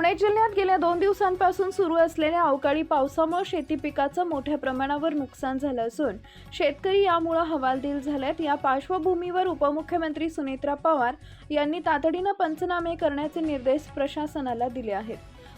पुणे जिल्ह्यात गेल्या 2 दिवसांपासून सुरू असलेल्या अवकाळी पावसामुळे शेती पिकाचं मोठ्या प्रमाणावर नुकसान झालं असून शेतकरी यामुळे हवालदिल झालेत। या पार्श्वभूमीवर उपमुख्यमंत्री सुनेत्रा पवार यांनी तातडीने पंचनामे करण्याचे निर्देश प्रशासनाला दिले आहेत।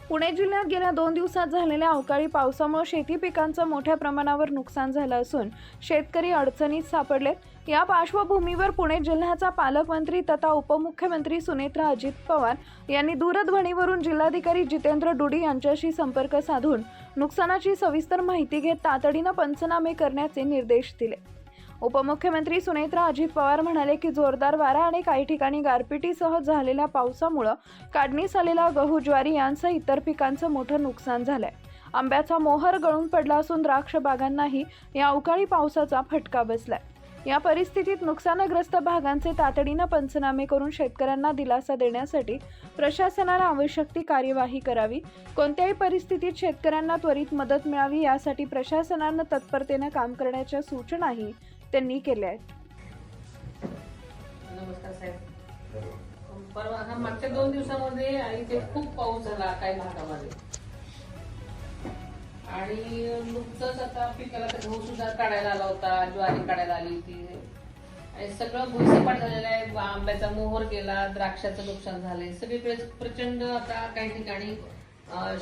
पुणे जिल्ह्यात गेल्या 2 दिवसात झालेल्या अवकाळी पावसामुळे शेती पिकांचं मोठ्या प्रमाणावर नुकसान झालं असून शेतकरी अडचणीत सापडलेत। या पार्श्वभूमीवर पुणे जिल्ह्याचा पालकमंत्री तथा उपमुख्यमंत्री सुनेत्रा अजित पवार यांनी दूरध्वनीवरून जिल्हाधिकारी जितेंद्र डुडी यांच्याशी संपर्क साधून नुकसानाची सविस्तर माहिती घेत तातडीने पंचनामे करण्याचे निर्देश दिले। उपमुख्यमंत्री सुनेत्रा अजित पवार म्हणाले की जोरदार वारा आणि काही ठिकाणी गारपिटीसह झालेल्या पावसामुळे काढणीस आलेला गहू, ज्वारी यांसह इतर पिकांचं मोठं नुकसान झालंय। आंब्याचा मोहर गळून पडला असून द्राक्ष बागांनाही या अवकाळी पावसाचा फटका बसलाय। या परिस्थितीत नुकसानग्रस्त भागांचे तातडीने पंचनामे करून शेतकऱ्यांना दिलासा देण्यासाठी प्रशासनाला आवश्यक ती कार्यवाही करावी। कोणत्याही परिस्थितीत शेतकऱ्यांना त्वरित मदत मिळावी यासाठी प्रशासनाने तत्परतेने काम करण्याच्या सूचनाही त्यांनी केल्या आहेत। नमस्कार साहेब। परवा मागच्या 2 दिवसामध्ये इथे खूप पाऊस झाला काही भागामध्ये आणि नुकतंच आता पिकाला गहू सुद्धा काढायला आला होता, ज्वारी काढायला आली होती आणि सगळं भुईसपाट झालेलं आहे। आंब्याचा मोहर गेला, द्राक्षाचं नुकसान झालंय, सगळीकडे प्रचंड आता काही ठिकाणी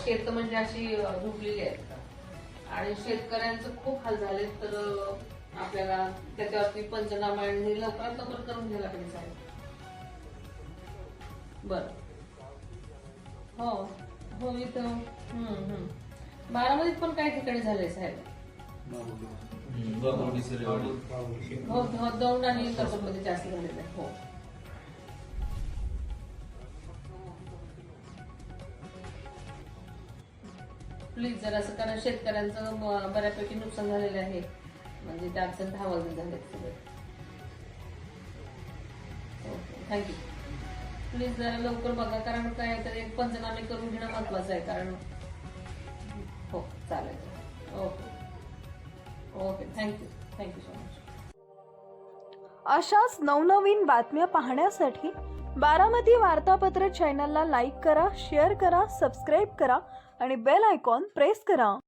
शेत म्हणजे अशी झोपलेली आहेत आणि शेतकऱ्यांचं खूप हाल झाले। तर आपल्याला त्याच्यावरती पंचनामा आणि लवकरात लवकर करून घ्यायला पाहिजे साहेब। बर हो हो इथं बारामतीत पण काही ठिकाणी झालंय साहेब। हो दौंड आणि कर्जतमध्ये जास्त झालेलं आहे। हो प्लीज जरा असं, कारण शेतकऱ्यांचं बऱ्यापैकी नुकसान झालेलं आहे, म्हणजे त्या अत्यंत हवालदिल झाले सगळे। Okay thank you. प्लीज जरा लवकर बघा, कारण काय तर एक पंचनामे करून घेणं महत्वाचं आहे। कारण हो चालेल। Okay okay thank you so much. अशाच नवनवीन बातम्या पाहण्यासाठी बारामती वार्तापत्र चॅनलला लाईक करा, शेअर करा, सबस्क्राईब करा आणि बेल आयकॉन प्रेस करा।